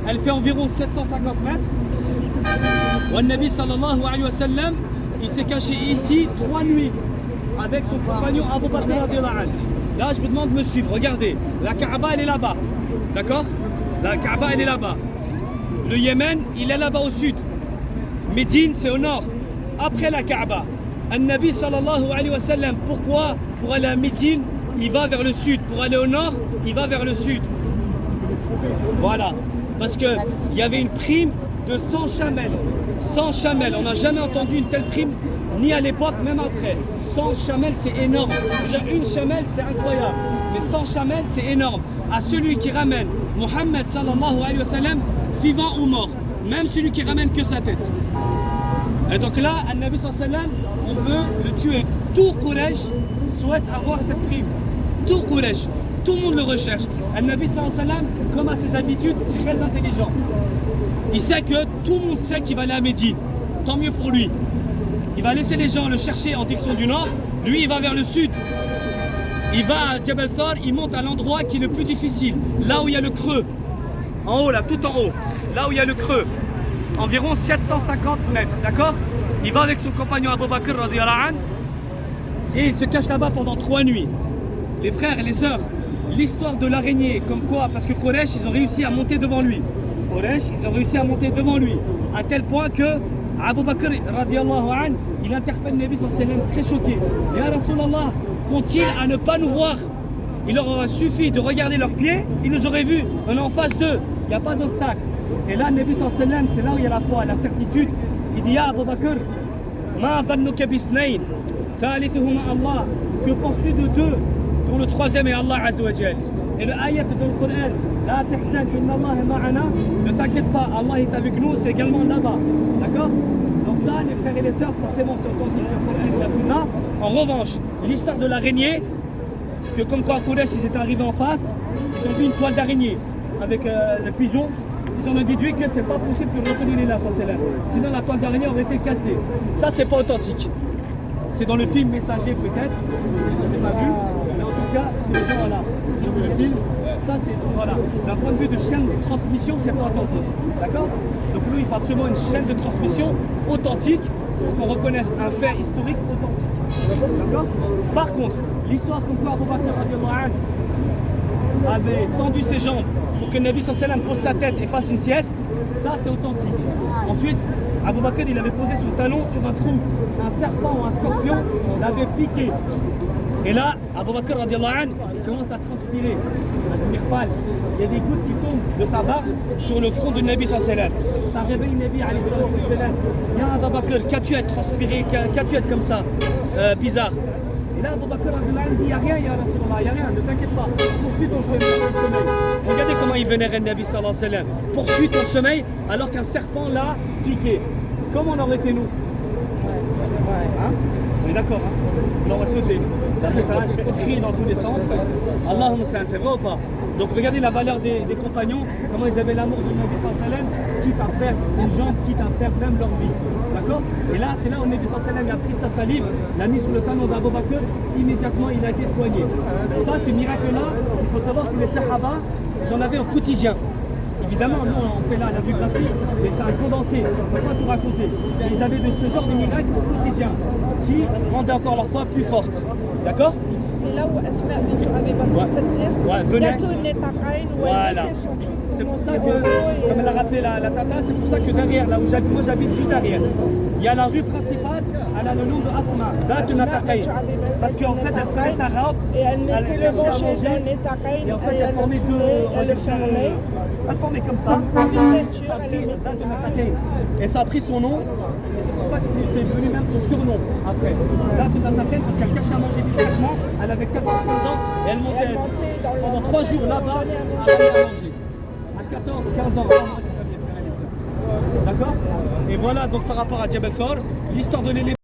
elle fait environ 750 mètres. Wa Nabi sallallahu alayhi wa sallam, il s'est caché ici 3 nuits avec son compagnon Abu Bakr radiyallahu anhu. Là, je vous demande de me suivre. Regardez, la Kaaba, elle est là-bas. D'accord? La Kaaba, elle est là-bas. Le Yémen, il est là-bas au sud. Médine, c'est au nord. Après la Kaaba. An-Nabi sallallahu alayhi wa sallam, pourquoi? Pour aller à Médine, il va vers le sud. Pour aller au nord, il va vers le sud. Voilà. Parce qu'il y avait une prime de 100 chamelles. 100 chamelles. On n'a jamais entendu une telle prime, ni à l'époque, même après. 100 chamelles, c'est énorme. Déjà, une chamelle, c'est incroyable. Mais 100 chamelles, c'est énorme. À celui qui ramène Mohammed sallallahu alayhi wa sallam, vivant ou mort. Même celui qui ramène que sa tête. Et donc là, An-Nabi sallallahu alayhi wa sallam, on veut le tuer. Tout Quraysh souhaite avoir cette prime. Tout Quraysh. Tout le monde le recherche. An-Nabi sallallahu alayhi wa sallam, comme à ses habitudes, très intelligent. Il sait que tout le monde sait qu'il va aller à Médine. Tant mieux pour lui. Il va laisser les gens le chercher en direction du nord. Lui, il va vers le sud. Il va à Jabal Thar, il monte à l'endroit qui est le plus difficile. Là où il y a le creux. En haut, là, tout en haut. Là où il y a le creux. Environ 750 mètres, d'accord? Il va avec son compagnon Abu Bakr radiyallahu anhu. Et il se cache là-bas pendant 3 nuits. Les frères et les sœurs, l'histoire de l'araignée, comme quoi? Parce que Quraysh, ils ont réussi à monter devant lui. Quraysh, ils ont réussi à monter devant lui. À tel point que Abu Bakr radiyallahu anhu, il interpelle Nabi sallallahu alayhi wa sallam très choqué. Ya Rasulallah, qu'ont-ils à ne pas nous voir? Il leur aurait suffi de regarder leurs pieds, ils nous auraient vus. On est en face d'eux, il n'y a pas d'obstacle. Et là, Nabi sallallahu alayhi wa sallam, c'est là où il y a la foi, la certitude. Il dit, Ya Abu Bakr, ma dhannuka bisnayn, thalithuhuma Allah. Que penses-tu de deux, dont le troisième est Allah azza wa jal? Et le ayat dans le Coran, la tahzan, inna Allah est ma'ana, ne t'inquiète pas, Allah est avec nous, c'est également là-bas. D'accord? Donc ça, les frères et les sœurs, forcément, c'est authentique, c'est le Coran et la Sunna. En revanche, l'histoire de l'araignée, que comme quand à Quraysh, ils étaient arrivés en face, ils ont vu une toile d'araignée avec le pigeon. Ils en ont déduit que c'est pas possible que le Rasul est là, sinon la toile d'araignée aurait été cassée. Ça, c'est pas authentique. C'est dans le film Messager peut-être, je n'ai pas vu, mais en tout cas, les gens voilà, le film, ça c'est, voilà, d'un point de vue de chaîne de transmission, c'est pas authentique, d'accord? Donc lui, il faut absolument une chaîne de transmission authentique pour qu'on reconnaisse un fait historique authentique, d'accord? Par contre, l'histoire comme quoi Abu Bakr radiyallahu anhu avait tendu ses jambes pour que Nabi sallallahu alayhi wa sallam pose sa tête et fasse une sieste, ça c'est authentique. Ensuite, Abu Bakr, il avait posé son talon sur un trou. Un serpent ou un scorpion l'avait piqué. Et là, Abu Bakr radiyallahu anhu, il commence à transpirer. Il y a des gouttes qui tombent de sa barbe sur le front de Nabi sallallahu alayhi wa sallam. Ça réveille Nabi alayhi sallam. Ya Abu Bakr, qu'as-tu à être transpiré, qu'as-tu à être comme ça, bizarre? Et là, Abu Bakr radiyallahu anhu dit, il n'y a rien, ya Rasulullah, il n'y a rien, ne t'inquiète pas. Poursuis ton sommeil. Regardez comment il vénérait Nabi sallallahu alayhi wa sallam. Poursuis ton sommeil alors qu'un serpent l'a piqué. Comment on aurait été nous? Hein? On est d'accord, hein? On aurait sauté. La pétale, crier dans tous les sens. Allahumma sallam, c'est vrai ou pas? Donc regardez la valeur des compagnons, comment ils avaient l'amour de Nabi sallallahu alayhi wa sallam, quitte à perdre une jambe, quitte à perdre même leur vie. D'accord? Et là, c'est là où Nabi sallallahu alayhi wa sallam a pris de sa salive, l'a mis sur le talon d'Abu Bakr, immédiatement il a été soigné. Ça, ce miracle-là, il faut savoir que les Sahaba, ils en avaient au quotidien. Évidemment, nous on fait là la biographie, mais c'est un condensé, on ne peut pas tout raconter. Et ils avaient de ce genre de miracles au quotidien qui rendaient encore leur foi plus forte. D'accord? C'est là où Asma bint Abi Bakr Siddiq venait. Voilà. C'est pour ça que, comme elle a rappelé la tata, c'est pour ça que derrière, là où j'habite, moi j'habite juste derrière, il y a la rue principale, elle a le nom de Asma, parce qu'en fait elle prenait sa robe, et elle mettait le branché dans les taqaïn, et en fait elle formait elle le fermait. Elle formait comme ça, et ça a pris son nom, et c'est pour ça que c'est devenu même son surnom après. Parce qu'elle cachait à manger discrètement, elle avait 14-15 ans, et elle montait pendant 3 jours là-bas à manger. À 14-15 ans. D'accord? Et voilà donc par rapport à Jabal Thar, l'histoire de l'éléphant.